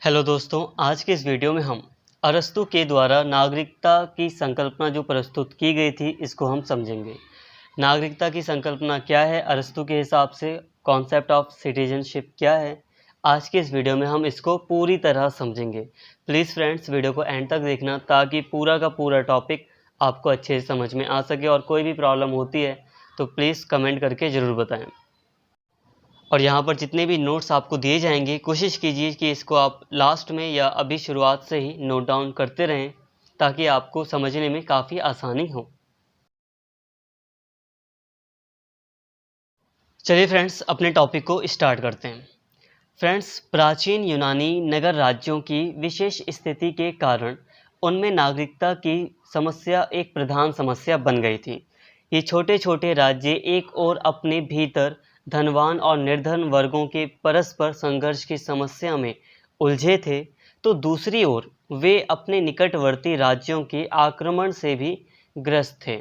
Hello दोस्तों, आज के इस वीडियो में हम अरस्तू के द्वारा नागरिकता की संकल्पना जो प्रस्तुत की गई थी इसको हम समझेंगे। नागरिकता की संकल्पना क्या है अरस्तू के हिसाब से, कॉन्सेप्ट ऑफ सिटीजनशिप क्या है, आज के इस वीडियो में हम इसको पूरी तरह समझेंगे। प्लीज़ फ्रेंड्स, वीडियो को एंड तक देखना ताकि पूरा का पूरा टॉपिक आपको अच्छे से समझ में आ सके, और कोई भी प्रॉब्लम होती है तो प्लीज़ कमेंट करके ज़रूर बताएँ। और यहाँ पर जितने भी नोट्स आपको दिए जाएंगे, कोशिश कीजिए कि इसको आप लास्ट में या अभी शुरुआत से ही नोट डाउन करते रहें ताकि आपको समझने में काफ़ी आसानी हो। चलिए फ्रेंड्स, अपने टॉपिक को स्टार्ट करते हैं। फ्रेंड्स, प्राचीन यूनानी नगर राज्यों की विशेष स्थिति के कारण उनमें नागरिकता की समस्या एक प्रधान समस्या बन गई थी। ये छोटे छोटे राज्य एक ओर अपने भीतर धनवान और निर्धन वर्गों के परस्पर संघर्ष की समस्या में उलझे थे, तो दूसरी ओर वे अपने निकटवर्ती राज्यों के आक्रमण से भी ग्रस्त थे।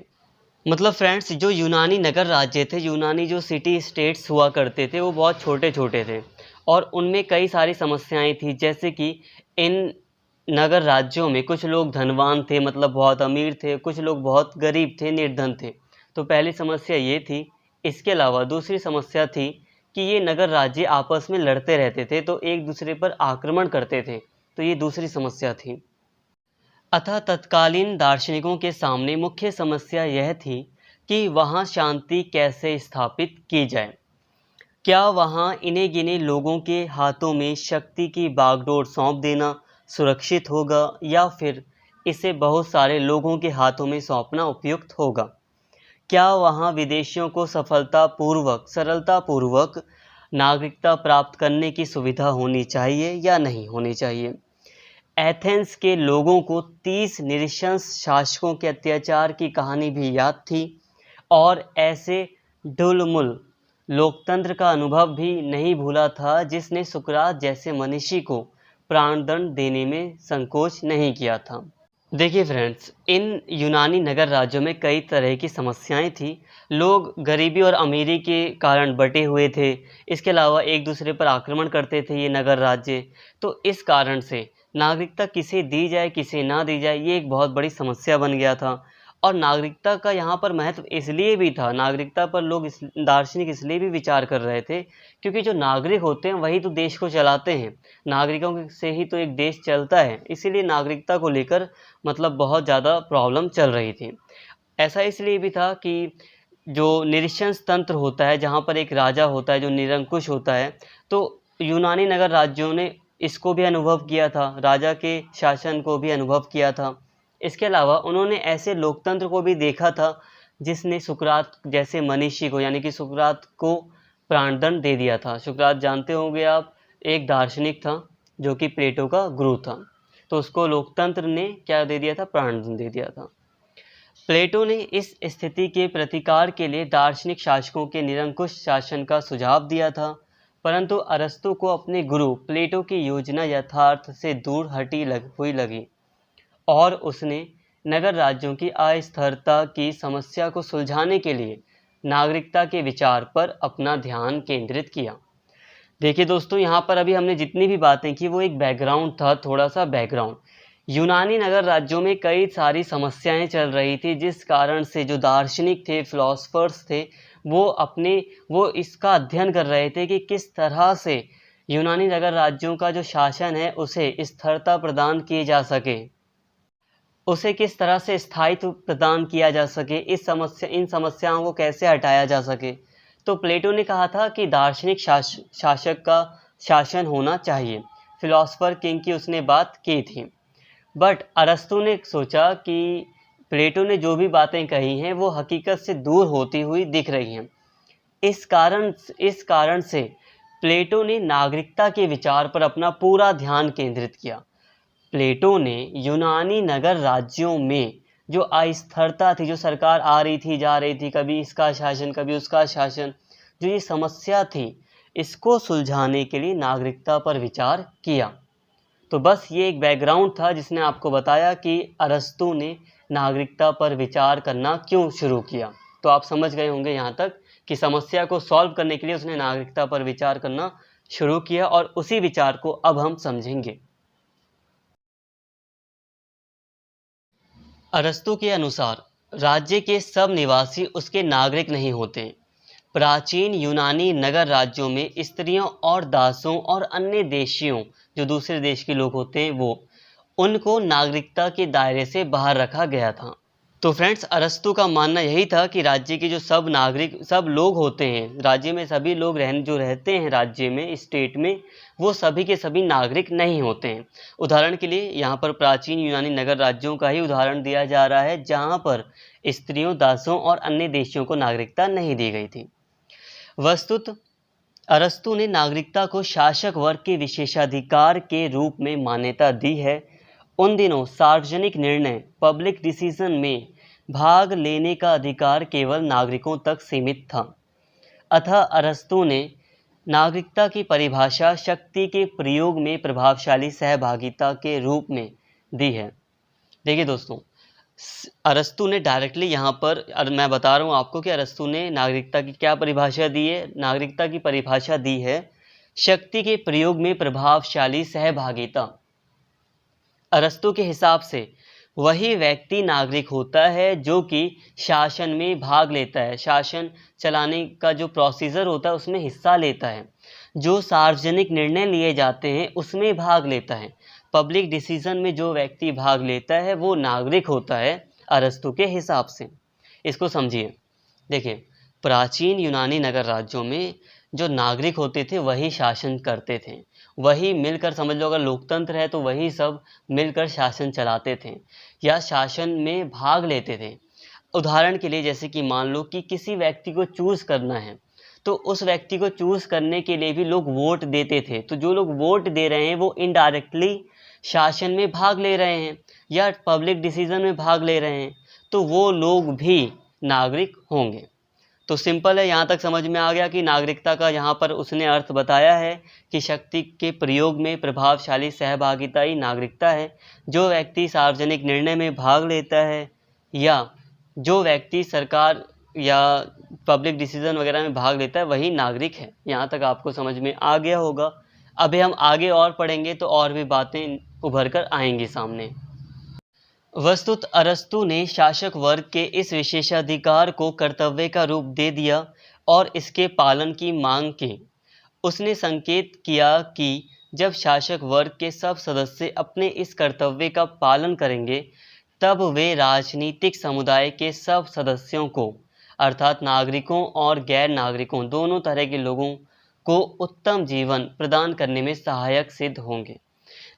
मतलब फ्रेंड्स, जो यूनानी नगर राज्य थे, यूनानी जो सिटी स्टेट्स हुआ करते थे, वो बहुत छोटे छोटे थे और उनमें कई सारी समस्याएं थी। जैसे कि इन नगर राज्यों में कुछ लोग धनवान थे, मतलब बहुत अमीर थे, कुछ लोग बहुत गरीब थे, निर्धन थे। तो पहली समस्या ये थी। इसके अलावा दूसरी समस्या थी कि ये नगर राज्य आपस में लड़ते रहते थे, तो एक दूसरे पर आक्रमण करते थे। तो ये दूसरी समस्या थी। अतः तत्कालीन दार्शनिकों के सामने मुख्य समस्या यह थी कि वहाँ शांति कैसे स्थापित की जाए। क्या वहाँ इन्हें गिने लोगों के हाथों में शक्ति की बागडोर सौंप देना सुरक्षित होगा, या फिर इसे बहुत सारे लोगों के हाथों में सौंपना उपयुक्त होगा? क्या वहाँ विदेशियों को सरलतापूर्वक नागरिकता प्राप्त करने की सुविधा होनी चाहिए या नहीं होनी चाहिए? एथेंस के लोगों को 30 निरंकुश शासकों के अत्याचार की कहानी भी याद थी, और ऐसे ढुलमुल लोकतंत्र का अनुभव भी नहीं भूला था जिसने सुकरात जैसे मनीषी को प्राणदंड देने में संकोच नहीं किया था। देखिए फ्रेंड्स, इन यूनानी नगर राज्यों में कई तरह की समस्याएं थी। लोग गरीबी और अमीरी के कारण बटे हुए थे। इसके अलावा एक दूसरे पर आक्रमण करते थे ये नगर राज्य। तो इस कारण से नागरिकता किसे दी जाए किसे ना दी जाए, ये एक बहुत बड़ी समस्या बन गया था। और नागरिकता का यहाँ पर महत्व इसलिए भी था, नागरिकता पर लोग दार्शनिक इसलिए भी विचार कर रहे थे क्योंकि जो नागरिक होते हैं वही तो देश को चलाते हैं। नागरिकों से ही तो एक देश चलता है, इसीलिए नागरिकता को लेकर मतलब बहुत ज़्यादा प्रॉब्लम चल रही थी। ऐसा इसलिए भी था कि जो निरीक्षण तंत्र होता है, जहाँ पर एक राजा होता है जो निरंकुश होता है, तो यूनानी नगर राज्यों ने इसको भी अनुभव किया था, राजा के शासन को भी अनुभव किया था। इसके अलावा उन्होंने ऐसे लोकतंत्र को भी देखा था जिसने सुकरात जैसे मनीषी को, यानी कि सुकरात को प्राणदंड दे दिया था। सुकरात जानते होंगे आप, एक दार्शनिक था जो कि प्लेटो का गुरु था। तो उसको लोकतंत्र ने क्या दे दिया था? प्राणदंड दे दिया था। प्लेटो ने इस स्थिति के प्रतिकार के लिए दार्शनिक शासकों के निरंकुश शासन का सुझाव दिया था, परंतु अरस्तु को अपने गुरु प्लेटो की योजना यथार्थ से दूर हुई लगी, और उसने नगर राज्यों की अस्थिरता की समस्या को सुलझाने के लिए नागरिकता के विचार पर अपना ध्यान केंद्रित किया। देखिए दोस्तों, यहाँ पर अभी हमने जितनी भी बातें की वो एक बैकग्राउंड था, थोड़ा सा बैकग्राउंड। यूनानी नगर राज्यों में कई सारी समस्याएं चल रही थी, जिस कारण से जो दार्शनिक थे, फिलोसफर्स थे, वो इसका अध्ययन कर रहे थे कि किस तरह से यूनानी नगर राज्यों का जो शासन है उसे स्थिरता प्रदान की जा सके, उसे किस तरह से स्थायित्व प्रदान किया जा सके, इन समस्याओं को कैसे हटाया जा सके। तो प्लेटो ने कहा था कि दार्शनिक शासक का शासन होना चाहिए, फिलोसफर किंग की उसने बात की थी। बट अरस्तु ने सोचा कि प्लेटो ने जो भी बातें कही हैं वो हकीकत से दूर होती हुई दिख रही हैं। इस कारण से प्लेटो ने नागरिकता के विचार पर अपना पूरा ध्यान केंद्रित किया। प्लेटो ने यूनानी नगर राज्यों में जो अस्थिरता थी, जो सरकार आ रही थी जा रही थी, कभी इसका शासन कभी उसका शासन, जो ये समस्या थी, इसको सुलझाने के लिए नागरिकता पर विचार किया। तो बस ये एक बैकग्राउंड था जिसने आपको बताया कि अरस्तु ने नागरिकता पर विचार करना क्यों शुरू किया। तो आप समझ गए होंगे यहाँ तक कि समस्या को सॉल्व करने के लिए उसने नागरिकता पर विचार करना शुरू किया, और उसी विचार को अब हम समझेंगे। अरस्तू के अनुसार राज्य के सब निवासी उसके नागरिक नहीं होते। प्राचीन यूनानी नगर राज्यों में स्त्रियों और दासों और अन्य देशियों, जो दूसरे देश के लोग होते हैं, वो उनको नागरिकता के दायरे से बाहर रखा गया था। तो फ्रेंड्स, अरस्तू का मानना यही था कि राज्य के जो सब नागरिक, सब लोग होते हैं, राज्य में सभी लोग जो रहते हैं राज्य में, स्टेट में, वो सभी के सभी नागरिक नहीं होते हैं। उदाहरण के लिए यहाँ पर प्राचीन यूनानी नगर राज्यों का ही उदाहरण दिया जा रहा है, जहाँ पर स्त्रियों, दासों और अन्य देशियों को नागरिकता नहीं दी गई थी। वस्तुतः अरस्तू ने नागरिकता को शासक वर्ग के विशेषाधिकार के रूप में मान्यता दी है। उन दिनों सार्वजनिक निर्णय, पब्लिक डिसीजन में भाग लेने का अधिकार केवल नागरिकों तक सीमित था। अतः अरस्तू ने नागरिकता की परिभाषा शक्ति के प्रयोग में प्रभावशाली सहभागिता के रूप में दी है। देखिए दोस्तों, अरस्तू ने डायरेक्टली यहाँ पर, मैं बता रहा हूँ आपको कि अरस्तू ने नागरिकता की क्या परिभाषा दी है। नागरिकता की परिभाषा दी है शक्ति के प्रयोग में प्रभावशाली सहभागिता। अरस्तू के हिसाब से वही व्यक्ति नागरिक होता है जो कि शासन में भाग लेता है, शासन चलाने का जो प्रोसीजर होता है उसमें हिस्सा लेता है, जो सार्वजनिक निर्णय लिए जाते हैं उसमें भाग लेता है, पब्लिक डिसीजन में जो व्यक्ति भाग लेता है वो नागरिक होता है अरस्तू के हिसाब से। इसको समझिए। देखिए, प्राचीन यूनानी नगर राज्यों में जो नागरिक होते थे वही शासन करते थे, वही मिलकर, समझ लो अगर लोकतंत्र है तो वही सब मिलकर शासन चलाते थे या शासन में भाग लेते थे। उदाहरण के लिए जैसे कि मान लो कि किसी व्यक्ति को चूज़ करना है, तो उस व्यक्ति को चूज़ करने के लिए भी लोग वोट देते थे। तो जो लोग वोट दे रहे हैं वो इनडायरेक्टली शासन में भाग ले रहे हैं या पब्लिक डिसीजन में भाग ले रहे हैं, तो वो लोग भी नागरिक होंगे। तो सिंपल है, यहाँ तक समझ में आ गया कि नागरिकता का यहाँ पर उसने अर्थ बताया है कि शक्ति के प्रयोग में प्रभावशाली सहभागिता ही नागरिकता है। जो व्यक्ति सार्वजनिक निर्णय में भाग लेता है या जो व्यक्ति सरकार या पब्लिक डिसीजन वगैरह में भाग लेता है वही नागरिक है। यहाँ तक आपको समझ में आ गया होगा। अभी हम आगे और पढ़ेंगे तो और भी बातें उभर कर आएंगी सामने। वस्तुतः अरस्तू ने शासक वर्ग के इस विशेषाधिकार को कर्तव्य का रूप दे दिया और इसके पालन की मांग की। उसने संकेत किया कि जब शासक वर्ग के सब सदस्य अपने इस कर्तव्य का पालन करेंगे, तब वे राजनीतिक समुदाय के सब सदस्यों को, अर्थात नागरिकों और गैर नागरिकों दोनों तरह के लोगों को उत्तम जीवन प्रदान करने में सहायक सिद्ध होंगे।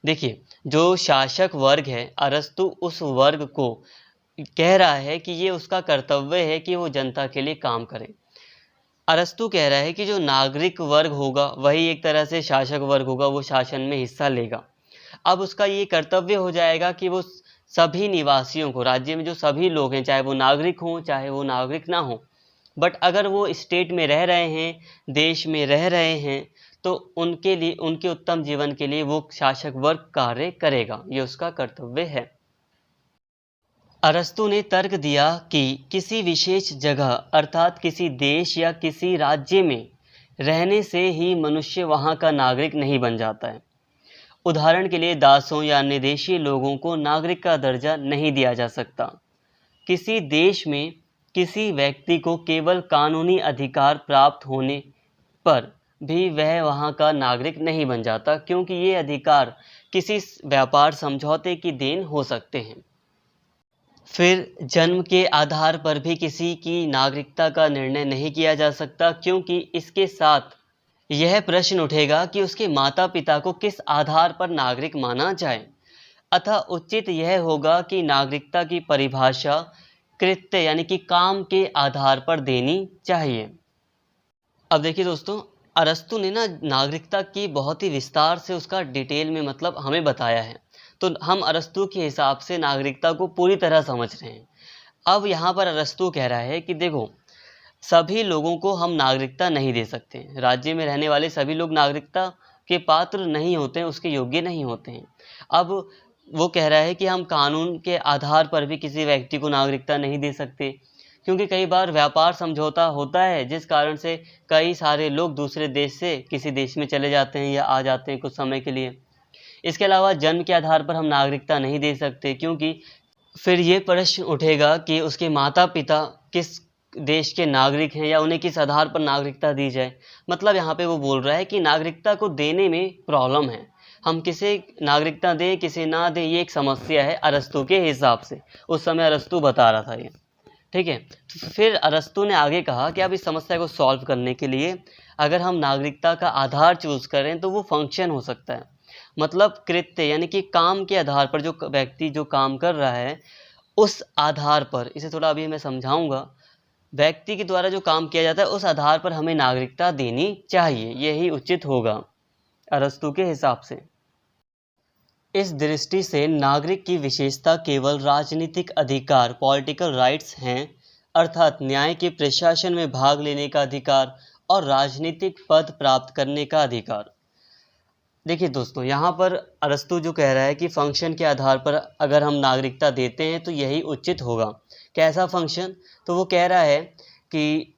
देखिए, जो शासक वर्ग है, अरस्तू उस वर्ग को कह रहा है कि ये उसका कर्तव्य है कि वो जनता के लिए काम करे। अरस्तू कह रहा है कि जो नागरिक वर्ग होगा वही एक तरह से शासक वर्ग होगा, वो शासन में हिस्सा लेगा। अब उसका ये कर्तव्य हो जाएगा कि वो सभी निवासियों को, राज्य में जो सभी लोग हैं, चाहे वो नागरिक हों चाहे वो नागरिक ना हो, बट अगर वो स्टेट में रह रहे हैं, देश में रह रहे हैं, तो उनके लिए, उनके उत्तम जीवन के लिए वो शासक वर्ग कार्य करेगा, ये उसका कर्तव्य है। अरस्तू ने तर्क दिया कि किसी विशेष जगह अर्थात किसी देश या किसी राज्य में रहने से ही मनुष्य वहाँ का नागरिक नहीं बन जाता है। उदाहरण के लिए दासों या अन्य देशीय लोगों को नागरिक का दर्जा नहीं दिया जा सकता। किसी देश में किसी व्यक्ति को केवल कानूनी अधिकार प्राप्त होने पर भी वह वहाँ का नागरिक नहीं बन जाता, क्योंकि ये अधिकार किसी व्यापार समझौते की देन हो सकते हैं। फिर जन्म के आधार पर भी किसी की नागरिकता का निर्णय नहीं किया जा सकता, क्योंकि इसके साथ यह प्रश्न उठेगा कि उसके माता पिता को किस आधार पर नागरिक माना जाए। अतः उचित यह होगा कि नागरिकता की परिभाषा कृत्य यानी कि काम के आधार पर देनी चाहिए। अब देखिए दोस्तों, अरस्तू ने ना नागरिकता की बहुत ही विस्तार से उसका डिटेल में मतलब हमें बताया है, तो हम अरस्तू के हिसाब से नागरिकता को पूरी तरह समझ रहे हैं। अब यहाँ पर अरस्तू कह रहा है कि देखो, सभी लोगों को हम नागरिकता नहीं दे सकते। राज्य में रहने वाले सभी लोग नागरिकता के पात्र नहीं होते हैं, उसके योग्य नहीं होते हैं। अब वो कह रहा है कि हम कानून के आधार पर भी किसी व्यक्ति को नागरिकता नहीं दे सकते, क्योंकि कई बार व्यापार समझौता होता है जिस कारण से कई सारे लोग दूसरे देश से किसी देश में चले जाते हैं या आ जाते हैं कुछ समय के लिए। इसके अलावा जन्म के आधार पर हम नागरिकता नहीं दे सकते, क्योंकि फिर ये प्रश्न उठेगा कि उसके माता पिता किस देश के नागरिक हैं या उन्हें किस आधार पर नागरिकता दी जाए। मतलब यहाँ पे वो बोल रहा है कि नागरिकता को देने में प्रॉब्लम है, हम किसे नागरिकता दें किसे ना दें, ये एक समस्या है अरस्तू के हिसाब से। उस समय अरस्तू बता रहा था ये, ठीक है। तो फिर अरस्तू ने आगे कहा कि अब इस समस्या को सॉल्व करने के लिए अगर हम नागरिकता का आधार चूज करें तो वो फंक्शन हो सकता है। मतलब कृत्य यानी कि काम के आधार पर जो व्यक्ति जो काम कर रहा है उस आधार पर, इसे थोड़ा अभी मैं समझाऊंगा, व्यक्ति के द्वारा जो काम किया जाता है उस आधार पर हमें नागरिकता देनी चाहिए, यही उचित होगा अरस्तू के हिसाब से। इस दृष्टि से नागरिक की विशेषता केवल राजनीतिक अधिकार पॉलिटिकल राइट्स हैं, अर्थात न्याय के प्रशासन में भाग लेने का अधिकार और राजनीतिक पद प्राप्त करने का अधिकार। देखिए दोस्तों, यहाँ पर अरस्तू जो कह रहा है कि फंक्शन के आधार पर अगर हम नागरिकता देते हैं तो यही उचित होगा। कैसा फंक्शन? तो वो कह रहा है कि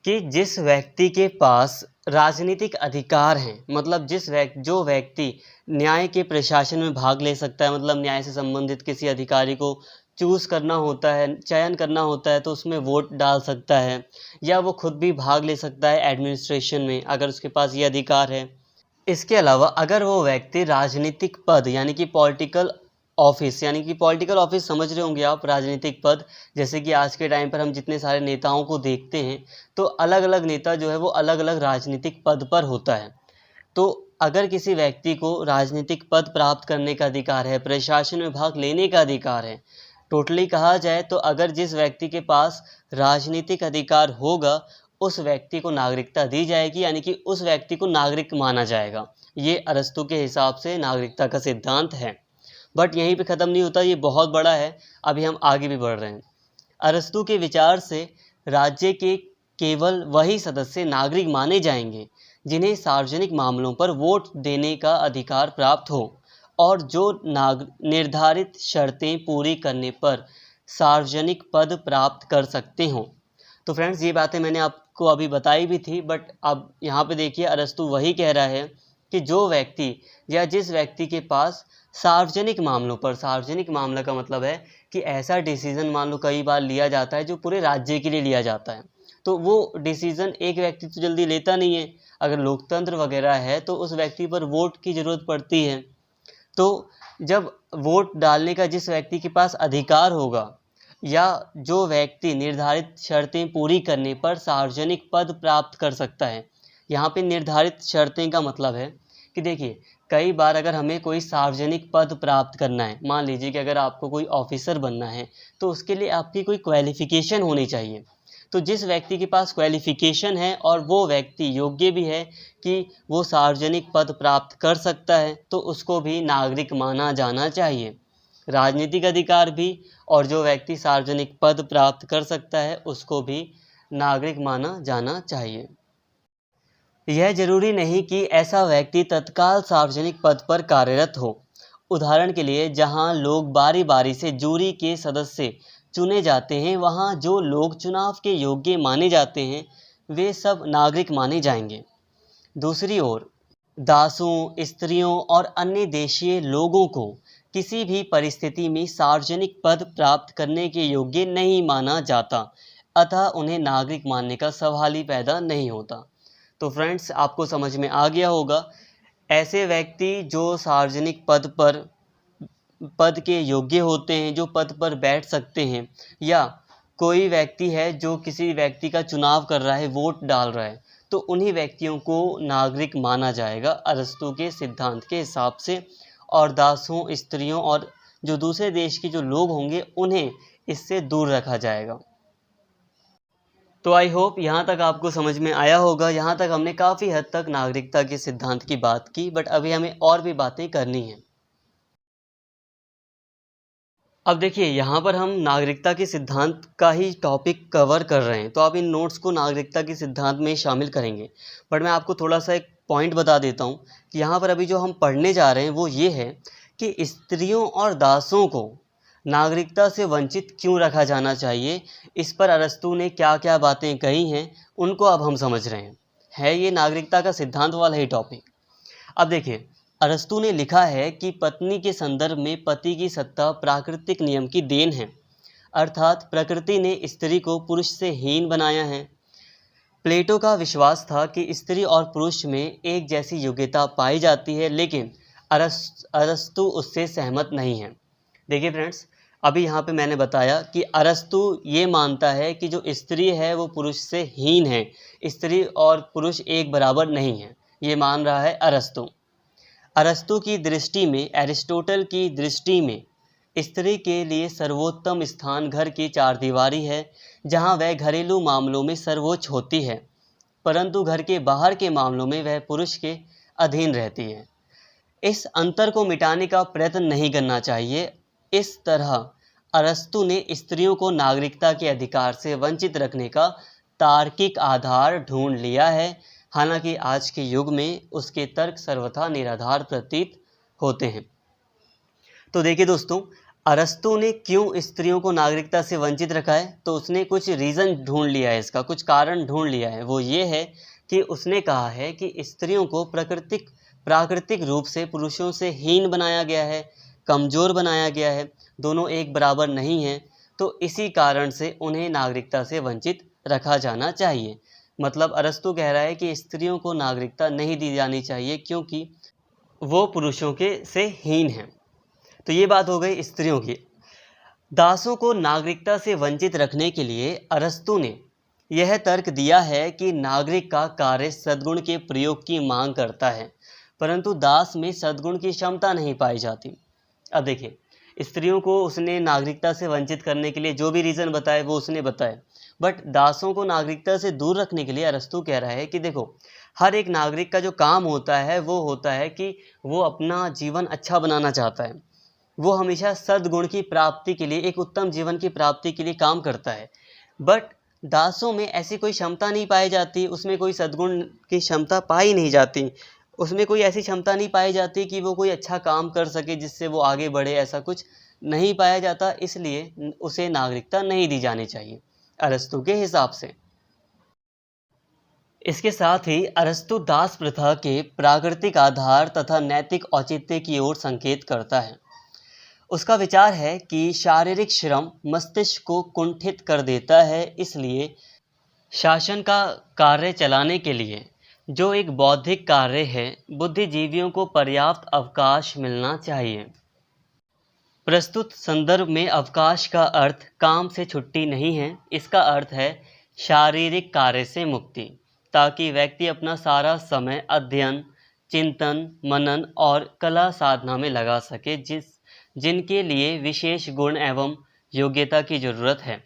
जिस व्यक्ति के पास राजनीतिक अधिकार हैं, मतलब जो व्यक्ति न्याय के प्रशासन में भाग ले सकता है, मतलब न्याय से संबंधित किसी अधिकारी को चूज़ करना होता है, चयन करना होता है, तो उसमें वोट डाल सकता है, या वो खुद भी भाग ले सकता है एडमिनिस्ट्रेशन में अगर उसके पास ये अधिकार है। इसके अलावा अगर वो व्यक्ति राजनीतिक पद यानी कि पॉलिटिकल ऑफिस, यानी कि पॉलिटिकल ऑफिस समझ रहे होंगे आप, राजनीतिक पद, जैसे कि आज के टाइम पर हम जितने सारे नेताओं को देखते हैं तो अलग अलग नेता जो है वो अलग अलग राजनीतिक पद पर होता है। तो अगर किसी व्यक्ति को राजनीतिक पद प्राप्त करने का अधिकार है, प्रशासन में भाग लेने का अधिकार है, टोटली कहा जाए तो अगर जिस व्यक्ति के पास राजनीतिक अधिकार होगा उस व्यक्ति को नागरिकता दी जाएगी, यानी कि उस व्यक्ति को नागरिक माना जाएगा। ये अरस्तू के हिसाब से नागरिकता का सिद्धांत है। बट यहीं पे ख़त्म नहीं होता, ये बहुत बड़ा है, अभी हम आगे भी बढ़ रहे हैं। अरस्तू के विचार से राज्य के केवल वही सदस्य नागरिक माने जाएंगे जिन्हें सार्वजनिक मामलों पर वोट देने का अधिकार प्राप्त हो और जो निर्धारित शर्तें पूरी करने पर सार्वजनिक पद प्राप्त कर सकते हों। तो फ्रेंड्स, ये बातें मैंने आपको अभी बताई भी थी, बट अब यहाँ पे देखिए अरस्तू वही कह रहा है कि जो व्यक्ति या जिस व्यक्ति के पास सार्वजनिक मामलों पर, सार्वजनिक मामला का मतलब है कि ऐसा डिसीज़न मान लो कई बार लिया जाता है जो पूरे राज्य के लिए लिया जाता है, तो वो डिसीज़न एक व्यक्ति तो जल्दी लेता नहीं है। अगर लोकतंत्र वगैरह है तो उस व्यक्ति पर वोट की ज़रूरत पड़ती है। तो जब वोट डालने का जिस व्यक्ति के पास अधिकार होगा या जो व्यक्ति निर्धारित शर्तें पूरी करने पर सार्वजनिक पद प्राप्त कर सकता है। यहाँ पे निर्धारित शर्तें का मतलब है कि देखिए, कई बार अगर हमें कोई सार्वजनिक पद प्राप्त करना है, मान लीजिए कि अगर आपको कोई ऑफिसर बनना है तो उसके लिए आपकी कोई क्वालिफ़िकेशन होनी चाहिए। तो जिस व्यक्ति के पास क्वालिफ़िकेशन है और वो व्यक्ति योग्य भी है कि वो सार्वजनिक पद प्राप्त कर सकता है तो उसको भी नागरिक माना जाना चाहिए। राजनीतिक अधिकार भी, और जो व्यक्ति सार्वजनिक पद प्राप्त कर सकता है उसको भी नागरिक माना जाना चाहिए। यह जरूरी नहीं कि ऐसा व्यक्ति तत्काल सार्वजनिक पद पर कार्यरत हो। उदाहरण के लिए, जहां लोग बारी बारी से जूरी के सदस्य चुने जाते हैं, वहां जो लोग चुनाव के योग्य माने जाते हैं वे सब नागरिक माने जाएंगे। दूसरी ओर, दासों, स्त्रियों और अन्य देशीय लोगों को किसी भी परिस्थिति में सार्वजनिक पद प्राप्त करने के योग्य नहीं माना जाता, अतः उन्हें नागरिक मानने का सवाल ही पैदा नहीं होता। तो फ्रेंड्स, आपको समझ में आ गया होगा, ऐसे व्यक्ति जो सार्वजनिक पद के योग्य होते हैं, जो पद पर बैठ सकते हैं, या कोई व्यक्ति है जो किसी व्यक्ति का चुनाव कर रहा है, वोट डाल रहा है, तो उन्हीं व्यक्तियों को नागरिक माना जाएगा अरस्तू के सिद्धांत के हिसाब से। और दासों, स्त्रियों और जो दूसरे देश के जो लोग होंगे उन्हें इससे दूर रखा जाएगा। तो आई होप यहाँ तक आपको समझ में आया होगा। यहाँ तक हमने काफ़ी हद तक नागरिकता के सिद्धांत की बात की, बट अभी हमें और भी बातें करनी हैं। अब देखिए, यहाँ पर हम नागरिकता के सिद्धांत का ही टॉपिक कवर कर रहे हैं, तो आप इन नोट्स को नागरिकता के सिद्धांत में शामिल करेंगे। बट मैं आपको थोड़ा सा एक पॉइंट बता देता हूँ कि यहाँ पर अभी जो हम पढ़ने जा रहे हैं वो ये है कि स्त्रियों और दासों को नागरिकता से वंचित क्यों रखा जाना चाहिए। इस पर अरस्तू ने क्या क्या बातें कही हैं उनको अब हम समझ रहे हैं। है ये नागरिकता का सिद्धांत वाला ही टॉपिक। अब देखिए, अरस्तू ने लिखा है कि पत्नी के संदर्भ में पति की सत्ता प्राकृतिक नियम की देन है, अर्थात प्रकृति ने स्त्री को पुरुष से हीन बनाया है। प्लेटो का विश्वास था कि स्त्री और पुरुष में एक जैसी योग्यता पाई जाती है, लेकिन अरस्तू उससे सहमत नहीं है। देखिए फ्रेंड्स, अभी यहाँ पे मैंने बताया कि अरस्तू ये मानता है कि जो स्त्री है वो पुरुष से हीन है, स्त्री और पुरुष एक बराबर नहीं है, ये मान रहा है अरस्तू। अरस्तू की दृष्टि में, एरिस्टोटल की दृष्टि में स्त्री के लिए सर्वोत्तम स्थान घर की चारदीवारी है, जहाँ वह घरेलू मामलों में सर्वोच्च होती है, परंतु घर के बाहर के मामलों में वह पुरुष के अधीन रहती है। इस अंतर को मिटाने का प्रयत्न नहीं करना चाहिए। इस तरह अरस्तू ने स्त्रियों को नागरिकता के अधिकार से वंचित रखने का तार्किक आधार ढूंढ लिया है, हालांकि आज के युग में उसके तर्क सर्वथा निराधार प्रतीत होते हैं। तो देखिए दोस्तों, अरस्तू ने क्यों स्त्रियों को नागरिकता से वंचित रखा है, तो उसने कुछ रीज़न ढूंढ लिया है, इसका कुछ कारण ढूंढ लिया है। वो ये है कि उसने कहा है कि स्त्रियों को प्राकृतिक रूप से पुरुषों से हीन बनाया गया है, कमज़ोर बनाया गया है, दोनों एक बराबर नहीं हैं, तो इसी कारण से उन्हें नागरिकता से वंचित रखा जाना चाहिए। मतलब अरस्तू कह रहा है कि स्त्रियों को नागरिकता नहीं दी जानी चाहिए क्योंकि वो पुरुषों के से हीन हैं। तो ये बात हो गई स्त्रियों की। दासों को नागरिकता से वंचित रखने के लिए अरस्तू ने यह तर्क दिया है कि नागरिक का कार्य सद्गुण के प्रयोग की मांग करता है, परंतु दास में सद्गुण की क्षमता नहीं पाई जाती। अब देखिए, स्त्रियों को उसने नागरिकता से वंचित करने के लिए जो भी रीज़न बताए वो उसने बताए, बट दासों को नागरिकता से दूर रखने के लिए अरस्तू कह रहा है कि देखो, हर एक नागरिक का जो काम होता है वो होता है कि वो अपना जीवन अच्छा बनाना चाहता है, वो हमेशा सद्गुण की प्राप्ति के लिए, एक उत्तम जीवन की प्राप्ति के लिए काम करता है। बट दासों में ऐसी कोई क्षमता नहीं पाई जाती, उसमें कोई सद्गुण की क्षमता पाई नहीं जाती, उसमें कोई ऐसी क्षमता नहीं पाई जाती कि वो कोई अच्छा काम कर सके जिससे वो आगे बढ़े, ऐसा कुछ नहीं पाया जाता, इसलिए उसे नागरिकता नहीं दी जानी चाहिए अरस्तू के हिसाब से। इसके साथ ही अरस्तू दास प्रथा के प्राकृतिक आधार तथा नैतिक औचित्य की ओर संकेत करता है। उसका विचार है कि शारीरिक श्रम मस्तिष्क को कुंठित कर देता है, इसलिए शासन का कार्य चलाने के लिए जो एक बौद्धिक कार्य है, बुद्धिजीवियों को पर्याप्त अवकाश मिलना चाहिए। प्रस्तुत संदर्भ में अवकाश का अर्थ काम से छुट्टी नहीं है, इसका अर्थ है शारीरिक कार्य से मुक्ति, ताकि व्यक्ति अपना सारा समय अध्ययन, चिंतन, मनन और कला साधना में लगा सके, जिनके लिए विशेष गुण एवं योग्यता की ज़रूरत है।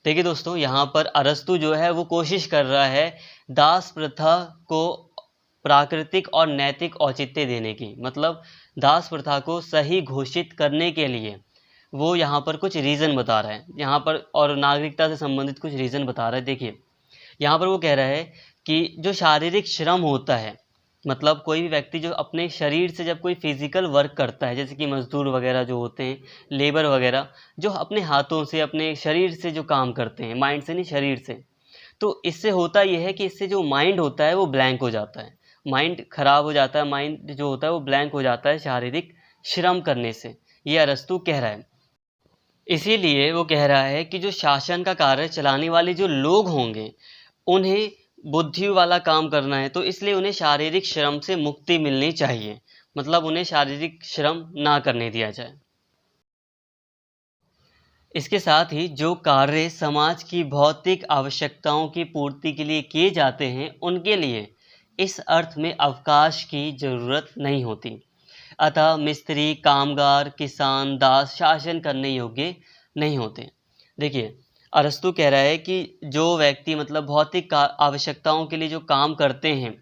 देखिए दोस्तों, यहाँ पर अरस्तू जो है वो कोशिश कर रहा है दास प्रथा को प्राकृतिक और नैतिक औचित्य देने की, मतलब दास प्रथा को सही घोषित करने के लिए वो यहाँ पर कुछ रीज़न बता रहा है यहाँ पर, और नागरिकता से संबंधित कुछ रीज़न बता रहा है। देखिए, यहाँ पर वो कह रहा है कि जो शारीरिक श्रम होता है, मतलब कोई भी व्यक्ति जो अपने शरीर से जब कोई फिजिकल वर्क करता है, जैसे कि मजदूर वगैरह जो होते हैं, लेबर वगैरह, जो अपने हाथों से, अपने शरीर से जो काम करते हैं, माइंड से नहीं, शरीर से, तो इससे होता यह है कि इससे जो माइंड होता है वो ब्लैंक हो जाता है, माइंड खराब हो जाता है, माइंड जो होता है वो ब्लैंक हो जाता है शारीरिक श्रम करने से, ये अरस्तू कह रहा है। इसीलिए वो कह रहा है कि जो शासन का कार्य चलाने वाले जो लोग होंगे उन्हें बुद्धि वाला काम करना है, तो इसलिए उन्हें शारीरिक श्रम से मुक्ति मिलनी चाहिए, मतलब उन्हें शारीरिक श्रम ना करने दिया जाए। इसके साथ ही जो कार्य समाज की भौतिक आवश्यकताओं की पूर्ति के लिए किए जाते हैं, उनके लिए इस अर्थ में अवकाश की ज़रूरत नहीं होती। अतः मिस्त्री, कामगार, किसान, दास शासन करने योग्य नहीं होते। देखिए, अरस्तू कह रहा है कि जो व्यक्ति मतलब भौतिक आवश्यकताओं के लिए जो काम करते हैं,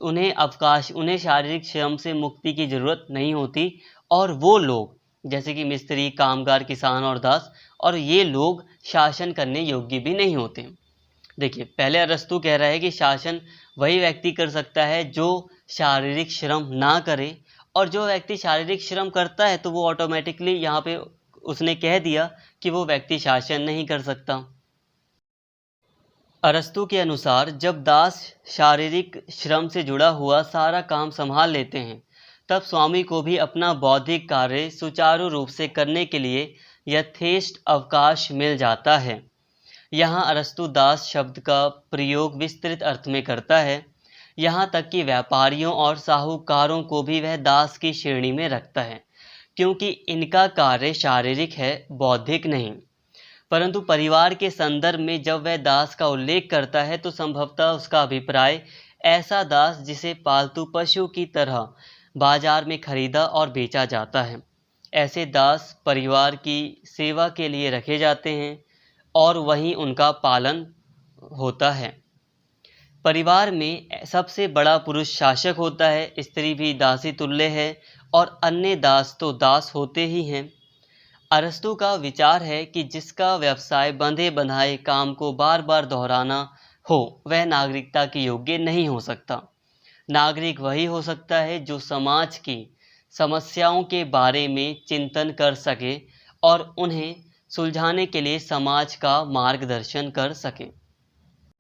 उन्हें शारीरिक श्रम से मुक्ति की ज़रूरत नहीं होती, और वो लोग जैसे कि मिस्त्री, कामगार, किसान और दास, और ये लोग शासन करने योग्य भी नहीं होते। देखिए, पहले अरस्तू कह रहा है कि शासन वही व्यक्ति कर सकता है जो शारीरिक श्रम ना करे, और जो व्यक्ति शारीरिक श्रम करता है तो वो ऑटोमेटिकली यहाँ पे उसने कह दिया कि वो व्यक्ति शासन नहीं कर सकता। अरस्तू के अनुसार जब दास शारीरिक श्रम से जुड़ा हुआ सारा काम संभाल लेते हैं, तब स्वामी को भी अपना बौद्धिक कार्य सुचारू रूप से करने के लिए यथेष्ट अवकाश मिल जाता है। यहाँ अरस्तु दास शब्द का प्रयोग विस्तृत अर्थ में करता है, यहाँ तक कि व्यापारियों और साहूकारों को भी वह दास की श्रेणी में रखता है, क्योंकि इनका कार्य शारीरिक है, बौद्धिक नहीं। परंतु परिवार के संदर्भ में जब वह दास का उल्लेख करता है तो संभवतः उसका अभिप्राय ऐसा दास जिसे पालतू पशु की तरह बाजार में खरीदा और बेचा जाता है। ऐसे दास परिवार की सेवा के लिए रखे जाते हैं और वहीं उनका पालन होता है। परिवार में सबसे बड़ा पुरुष शासक होता है, स्त्री भी दासी तुल्य है और अन्य दास तो दास होते ही हैं। अरस्तु का विचार है कि जिसका व्यवसाय बंधे बंधाए काम को बार बार दोहराना हो वह नागरिकता के योग्य नहीं हो सकता। नागरिक वही हो सकता है जो समाज की समस्याओं के बारे में चिंतन कर सके और उन्हें सुलझाने के लिए समाज का मार्गदर्शन कर सके।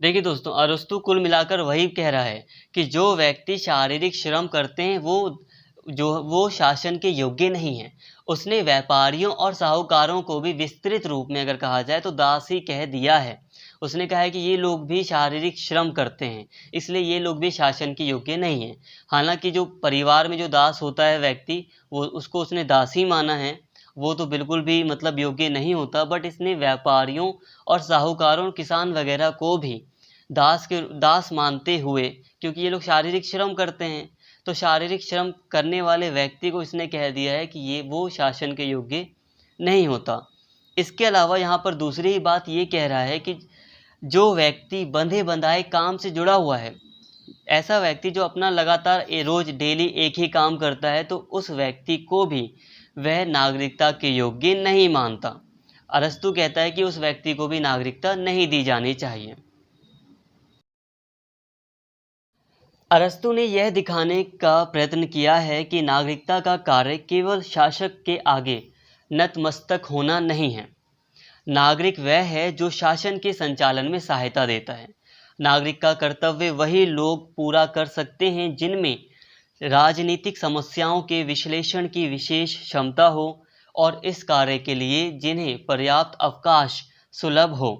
देखिए दोस्तों, अरस्तु कुल मिलाकर वही कह रहा है कि जो व्यक्ति शारीरिक श्रम करते हैं वो शासन के योग्य नहीं है। उसने व्यापारियों और साहूकारों को भी विस्तृत रूप में अगर कहा जाए तो दास ही कह दिया है। उसने कहा है कि ये लोग भी शारीरिक श्रम करते हैं, इसलिए ये लोग भी शासन के योग्य नहीं हैं। हालांकि जो परिवार में जो दास होता है व्यक्ति, वो उसको उसने दास ही माना है, वो तो बिल्कुल भी मतलब योग्य नहीं होता। बट इसने व्यापारियों और साहूकारों, किसान वगैरह को भी दास मानते हुए, क्योंकि ये लोग शारीरिक श्रम करते हैं, तो शारीरिक श्रम करने वाले व्यक्ति को इसने कह दिया है कि वो शासन के योग्य नहीं होता। इसके अलावा यहाँ पर दूसरी ही बात ये कह रहा है कि जो व्यक्ति बंधे बंधाए काम से जुड़ा हुआ है, ऐसा व्यक्ति जो अपना लगातार रोज डेली एक ही काम करता है, तो उस व्यक्ति को भी वह नागरिकता के योग्य नहीं मानता। अरस्तु कहता है कि उस व्यक्ति को भी नागरिकता नहीं दी जानी चाहिए। अरस्तु ने यह दिखाने का प्रयत्न किया है कि नागरिकता का कार्य केवल शासक के आगे नतमस्तक होना नहीं है। नागरिक वह है जो शासन के संचालन में सहायता देता है। नागरिक का कर्तव्य वही लोग पूरा कर सकते हैं जिनमें राजनीतिक समस्याओं के विश्लेषण की विशेष क्षमता हो और इस कार्य के लिए जिन्हें पर्याप्त अवकाश सुलभ हो।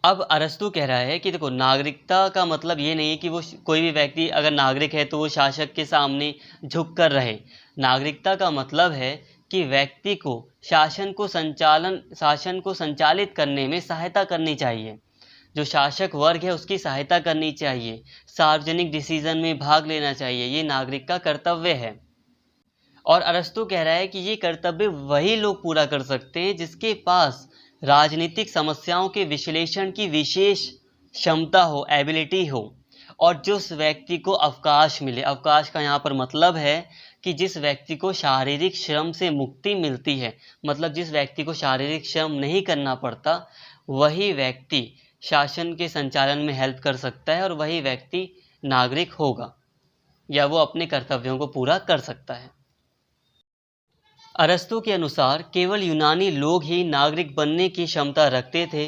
अब अरस्तु कह रहा है कि देखो, नागरिकता का मतलब ये नहीं है कि वो कोई भी व्यक्ति अगर नागरिक है तो वो शासक के सामने झुक कर रहे। नागरिकता का मतलब है कि व्यक्ति को शासन को संचालित करने में सहायता करनी चाहिए। जो शासक वर्ग है उसकी सहायता करनी चाहिए, सार्वजनिक डिसीजन में भाग लेना चाहिए। ये नागरिक का कर्तव्य है। और अरस्तु कह रहा है कि ये कर्तव्य वही लोग पूरा कर सकते हैं जिसके पास राजनीतिक समस्याओं के विश्लेषण की विशेष क्षमता हो, एबिलिटी हो, और जिस व्यक्ति को अवकाश मिले। अवकाश का यहाँ पर मतलब है कि जिस व्यक्ति को शारीरिक श्रम से मुक्ति मिलती है, मतलब जिस व्यक्ति को शारीरिक श्रम नहीं करना पड़ता, वही व्यक्ति शासन के संचालन में हेल्प कर सकता है और वही व्यक्ति नागरिक होगा या वो अपने कर्तव्यों को पूरा कर सकता है। अरस्तु के अनुसार केवल यूनानी लोग ही नागरिक बनने की क्षमता रखते थे।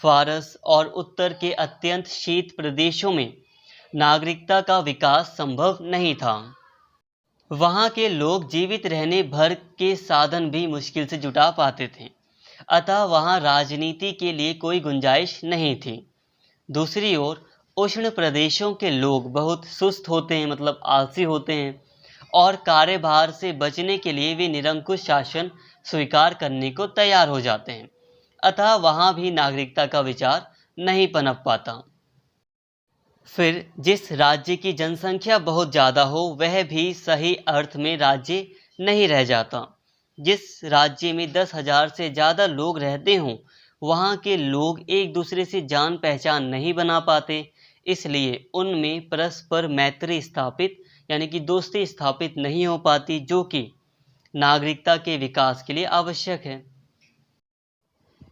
फारस और उत्तर के अत्यंत शीत प्रदेशों में नागरिकता का विकास संभव नहीं था। वहाँ के लोग जीवित रहने भर के साधन भी मुश्किल से जुटा पाते थे, अतः वहाँ राजनीति के लिए कोई गुंजाइश नहीं थी। दूसरी ओर उष्ण प्रदेशों के लोग बहुत सुस्त होते हैं, मतलब आलसी होते हैं, और कार्यभार से बचने के लिए वे निरंकुश शासन स्वीकार करने को तैयार हो जाते हैं, अतः वहाँ भी नागरिकता का विचार नहीं पनप पाता। फिर जिस राज्य की जनसंख्या बहुत ज़्यादा हो वह भी सही अर्थ में राज्य नहीं रह जाता। जिस राज्य में 10,000 से ज़्यादा लोग रहते हों वहाँ के लोग एक दूसरे से जान पहचान नहीं बना पाते, इसलिए उनमें परस्पर मैत्री स्थापित यानी कि दोस्ती स्थापित नहीं हो पाती, जो कि नागरिकता के विकास के लिए आवश्यक है।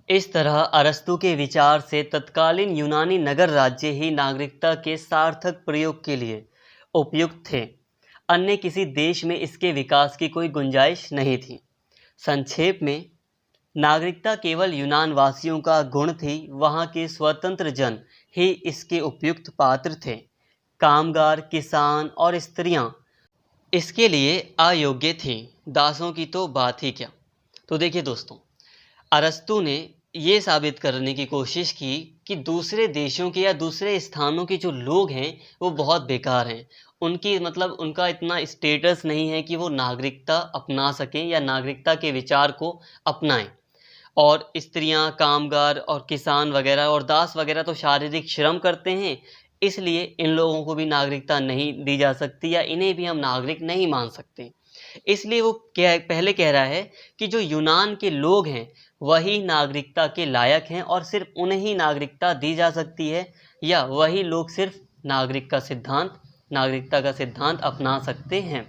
इस तरह अरस्तु के विचार से तत्कालीन यूनानी नगर राज्य ही नागरिकता के सार्थक प्रयोग के लिए उपयुक्त थे। अन्य किसी देश में इसके विकास की कोई गुंजाइश नहीं थी। संक्षेप में, नागरिकता केवल यूनान वासियों का गुण थी। वहाँ के स्वतंत्र जन ही इसके उपयुक्त पात्र थे। कामगार, किसान और स्त्रियां इसके लिए अयोग्य थे, दासों की तो बात ही क्या। तो देखिए दोस्तों, अरस्तु ने ये साबित करने की कोशिश की कि दूसरे देशों के या दूसरे स्थानों के जो लोग हैं वो बहुत बेकार हैं। उनकी मतलब उनका इतना स्टेटस नहीं है कि वो नागरिकता अपना सकें या नागरिकता के विचार को अपनाएं। और स्त्रियां, कामगार और किसान वगैरह और दास वगैरह तो शारीरिक श्रम करते हैं, इसलिए इन लोगों को भी नागरिकता नहीं दी जा सकती या इन्हें भी हम नागरिक नहीं मान सकते। इसलिए वो पहले कह रहा है कि जो यूनान के लोग हैं वही नागरिकता के लायक हैं और सिर्फ उन्हें ही नागरिकता दी जा सकती है, या वही लोग सिर्फ नागरिकता का सिद्धांत अपना सकते हैं।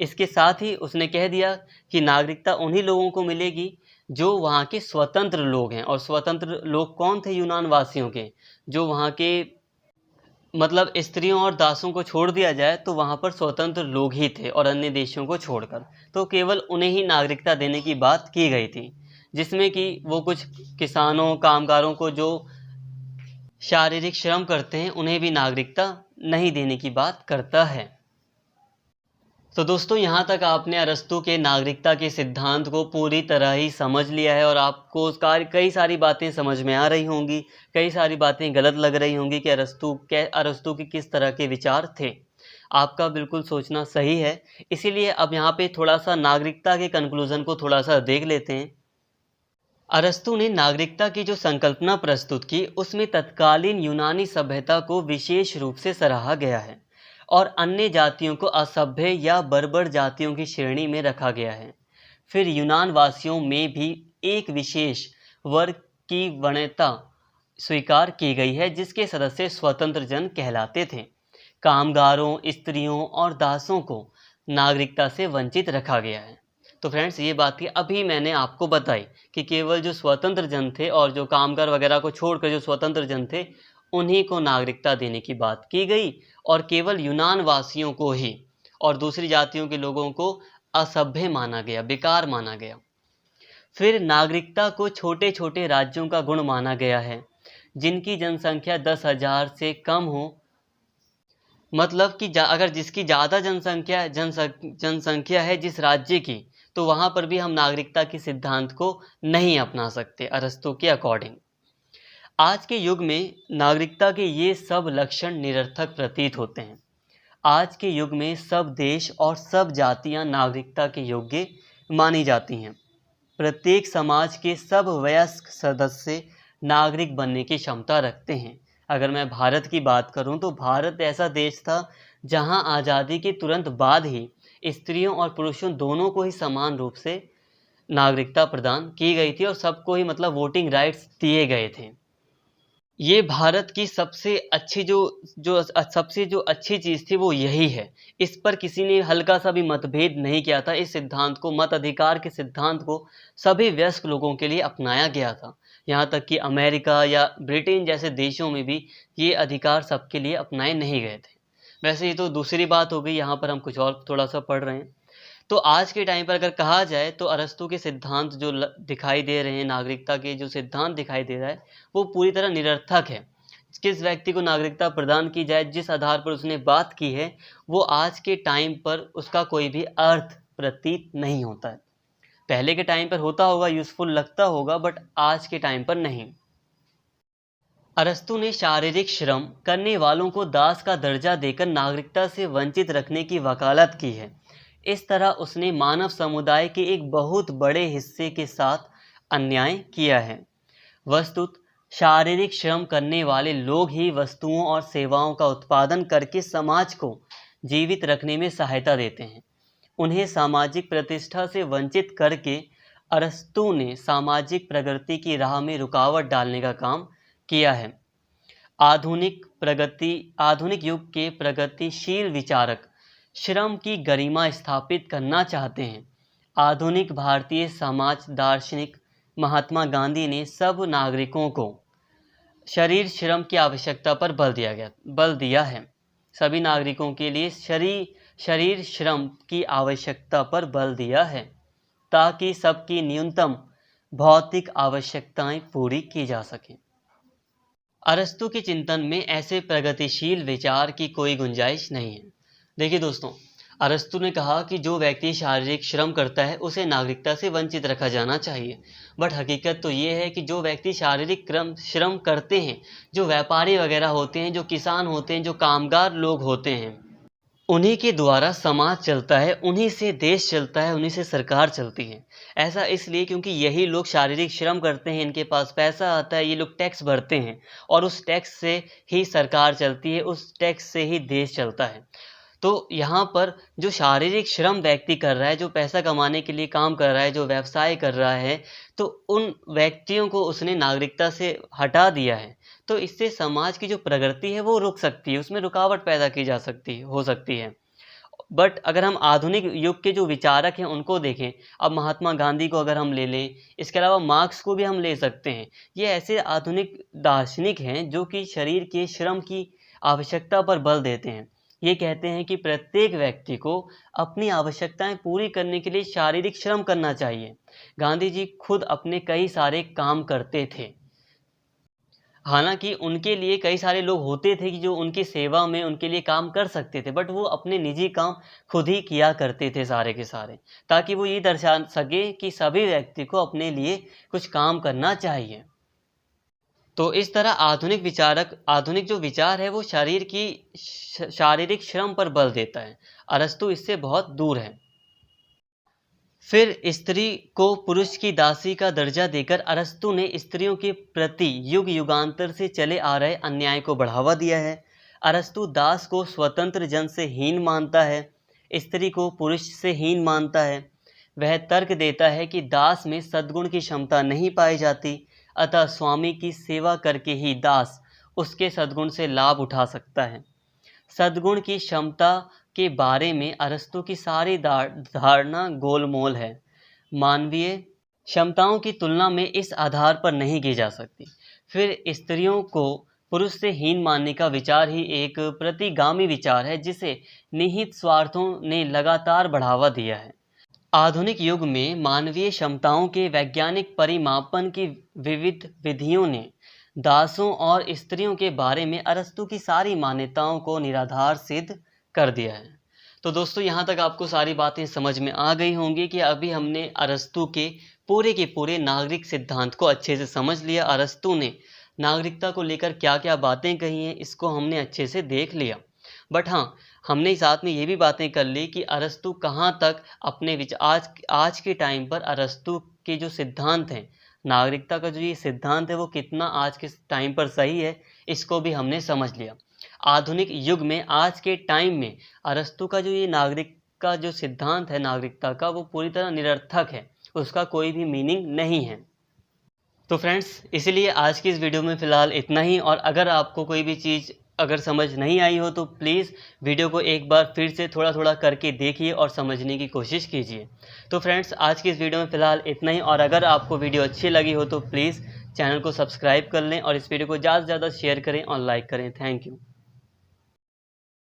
इसके साथ ही उसने कह दिया कि नागरिकता उन्हीं लोगों को मिलेगी जो वहाँ के स्वतंत्र लोग हैं। और स्वतंत्र लोग कौन थे? यूनान वासियों के, जो वहाँ के मतलब स्त्रियों और दासों को छोड़ दिया जाए तो वहाँ पर स्वतंत्र लोग ही थे, और अन्य देशों को छोड़कर तो केवल उन्हें ही नागरिकता देने की बात की गई थी, जिसमें कि वो कुछ किसानों, कामगारों को जो शारीरिक श्रम करते हैं उन्हें भी नागरिकता नहीं देने की बात करता है। तो दोस्तों, यहाँ तक आपने अरस्तु के नागरिकता के सिद्धांत को पूरी तरह ही समझ लिया है और आपको उसका कई सारी बातें समझ में आ रही होंगी, कई सारी बातें गलत लग रही होंगी कि अरस्तु के किस तरह के विचार थे। आपका बिल्कुल सोचना सही है। इसीलिए अब यहाँ पे थोड़ा सा नागरिकता के कंक्लूजन को थोड़ा सा देख लेते हैं। अरस्तु ने नागरिकता की जो संकल्पना प्रस्तुत की उसमें तत्कालीन यूनानी सभ्यता को विशेष रूप से सराहा गया है और अन्य जातियों को असभ्य या बर्बर जातियों की श्रेणी में रखा गया है। फिर यूनान वासियों में भी एक विशेष वर्ग की वरीयता स्वीकार की गई है जिसके सदस्य स्वतंत्र जन कहलाते थे। कामगारों, स्त्रियों और दासों को नागरिकता से वंचित रखा गया है। तो फ्रेंड्स, ये बात ही अभी मैंने आपको बताई कि केवल जो स्वतंत्र जन थे और जो कामगार वगैरह को छोड़कर जो स्वतंत्र जन थे उन्हीं को नागरिकता देने की बात की गई, और केवल यूनान वासियों को ही और दूसरी जातियों के लोगों को असभ्य माना गया, बेकार माना गया। फिर नागरिकता को छोटे छोटे राज्यों का गुण माना गया है जिनकी जनसंख्या 10,000 से कम हो, मतलब कि अगर जिसकी ज़्यादा जनसंख्या है जिस राज्य की, तो वहाँ पर भी हम नागरिकता के सिद्धांत को नहीं अपना सकते अरस्तु के अकॉर्डिंग। आज के युग में नागरिकता के ये सब लक्षण निरर्थक प्रतीत होते हैं। आज के युग में सब देश और सब जातियां नागरिकता के योग्य मानी जाती हैं। प्रत्येक समाज के सब वयस्क सदस्य नागरिक बनने की क्षमता रखते हैं। अगर मैं भारत की बात करूं तो भारत ऐसा देश था जहां आज़ादी के तुरंत बाद ही स्त्रियों और पुरुषों दोनों को ही समान रूप से नागरिकता प्रदान की गई थी और सबको ही मतलब वोटिंग राइट्स दिए गए थे। ये भारत की सबसे अच्छी जो अच्छी चीज़ थी वो यही है। इस पर किसी ने हल्का सा भी मतभेद नहीं किया था। इस सिद्धांत को, मत अधिकार के सिद्धांत को सभी वयस्क लोगों के लिए अपनाया गया था। यहाँ तक कि अमेरिका या ब्रिटेन जैसे देशों में भी ये अधिकार सबके लिए अपनाए नहीं गए थे। वैसे ये तो दूसरी बात हो गई, यहाँ पर हम कुछ और थोड़ा सा पढ़ रहे हैं। तो आज के टाइम पर अगर कहा जाए तो अरस्तु के सिद्धांत जो दिखाई दे रहे हैं, नागरिकता के जो सिद्धांत दिखाई दे रहा है वो पूरी तरह निरर्थक है। किस व्यक्ति को नागरिकता प्रदान की जाए, जिस आधार पर उसने बात की है, वो आज के टाइम पर उसका कोई भी अर्थ प्रतीत नहीं होता है। पहले के टाइम पर होता होगा, यूजफुल लगता होगा, बट आज के टाइम पर नहीं। अरस्तु ने शारीरिक श्रम करने वालों को दास का दर्जा देकर नागरिकता से वंचित रखने की वकालत की है। इस तरह उसने मानव समुदाय के एक बहुत बड़े हिस्से के साथ अन्याय किया है। वस्तुतः शारीरिक श्रम करने वाले लोग ही वस्तुओं और सेवाओं का उत्पादन करके समाज को जीवित रखने में सहायता देते हैं। उन्हें सामाजिक प्रतिष्ठा से वंचित करके अरस्तु ने सामाजिक प्रगति की राह में रुकावट डालने का काम किया है। आधुनिक युग के प्रगतिशील विचारक श्रम की गरिमा स्थापित करना चाहते हैं। आधुनिक भारतीय समाज दार्शनिक महात्मा गांधी ने सब नागरिकों को शरीर श्रम की आवश्यकता पर बल दिया है। सभी नागरिकों के लिए शरीर श्रम की आवश्यकता पर बल दिया है ताकि सबकी न्यूनतम भौतिक आवश्यकताएं पूरी की जा सकें। अरस्तु के चिंतन में ऐसे प्रगतिशील विचार की कोई गुंजाइश नहीं है। देखिए दोस्तों, अरस्तु ने कहा कि जो व्यक्ति शारीरिक श्रम करता है उसे नागरिकता से वंचित रखा जाना चाहिए। बट हकीकत तो ये है कि जो व्यक्ति शारीरिक श्रम करते हैं, जो व्यापारी वगैरह होते हैं, जो किसान होते हैं, जो कामगार लोग होते हैं, उन्हीं के द्वारा समाज चलता है, उन्हीं से देश चलता है, उन्हीं से सरकार चलती है। ऐसा इसलिए क्योंकि यही लोग शारीरिक श्रम करते हैं, इनके पास पैसा आता है, ये लोग टैक्स भरते हैं और उस टैक्स से ही सरकार चलती है, उस टैक्स से ही देश चलता है। तो यहाँ पर जो शारीरिक श्रम व्यक्ति कर रहा है, जो पैसा कमाने के लिए काम कर रहा है, जो व्यवसाय कर रहा है, तो उन व्यक्तियों को उसने नागरिकता से हटा दिया है। तो इससे समाज की जो प्रगति है वो रुक सकती है, उसमें रुकावट पैदा की जा सकती हो सकती है। बट अगर हम आधुनिक युग के जो विचारक हैं उनको देखें, अब महात्मा गांधी को अगर हम ले लें, इसके अलावा मार्क्स को भी हम ले सकते हैं। ये ऐसे आधुनिक दार्शनिक हैं जो कि शरीर के श्रम की आवश्यकता पर बल देते हैं। ये कहते हैं कि प्रत्येक व्यक्ति को अपनी आवश्यकताएं पूरी करने के लिए शारीरिक श्रम करना चाहिए। गांधी जी खुद अपने कई सारे काम करते थे। हालांकि उनके लिए कई सारे लोग होते थे कि जो उनकी सेवा में उनके लिए काम कर सकते थे, बट वो अपने निजी काम खुद ही किया करते थे सारे के सारे, ताकि वो ये दर्शा सके कि सभी व्यक्ति को अपने लिए कुछ काम करना चाहिए। तो इस तरह आधुनिक जो विचार है वो शारीरिक श्रम पर बल देता है। अरस्तु इससे बहुत दूर है। फिर स्त्री को पुरुष की दासी का दर्जा देकर अरस्तु ने स्त्रियों के प्रति युग युगांतर से चले आ रहे अन्याय को बढ़ावा दिया है। अरस्तु दास को स्वतंत्र जन से हीन मानता है, स्त्री को पुरुष से हीन मानता है। वह तर्क देता है कि दास में सद्गुण की क्षमता नहीं पाई जाती, अतः स्वामी की सेवा करके ही दास उसके सद्गुण से लाभ उठा सकता है। सद्गुण की क्षमता के बारे में अरस्तु की सारी धारणा गोलमोल है। मानवीय क्षमताओं की तुलना में इस आधार पर नहीं की जा सकती। फिर स्त्रियों को पुरुष से हीन मानने का विचार ही एक प्रतिगामी विचार है जिसे निहित स्वार्थों ने लगातार बढ़ावा दिया है। आधुनिक युग में मानवीय क्षमताओं के वैज्ञानिक परिमापन की विविध विधियों ने दासों और स्त्रियों के बारे में अरस्तु की सारी मान्यताओं को निराधार सिद्ध कर दिया है। तो दोस्तों, यहाँ तक आपको सारी बातें समझ में आ गई होंगी कि अभी हमने अरस्तु के पूरे नागरिक सिद्धांत को अच्छे से समझ लिया। अरस्तु ने नागरिकता को लेकर क्या क्या बातें कही हैं इसको हमने अच्छे से देख लिया। बट हाँ, हमने साथ में ये भी बातें कर ली कि अरस्तु कहाँ तक अपने आज के टाइम पर अरस्तु के जो सिद्धांत हैं, नागरिकता का जो ये सिद्धांत है वो कितना आज के टाइम पर सही है, इसको भी हमने समझ लिया। आधुनिक युग में आज के टाइम में अरस्तु का जो ये नागरिक का जो सिद्धांत है नागरिकता का, वो पूरी तरह निरर्थक है, उसका कोई भी मीनिंग नहीं है। तो फ्रेंड्स, इसीलिए आज की इस वीडियो में फ़िलहाल इतना ही। और अगर आपको कोई भी चीज़ अगर समझ नहीं आई हो तो प्लीज़ वीडियो को एक बार फिर से थोड़ा करके देखिए और समझने की कोशिश कीजिए। तो फ्रेंड्स, आज की इस वीडियो में फ़िलहाल इतना ही। और अगर आपको वीडियो अच्छी लगी हो तो प्लीज़ चैनल को सब्सक्राइब कर लें और इस वीडियो को ज़्यादा से ज़्यादा शेयर करें और लाइक करें। Thank you.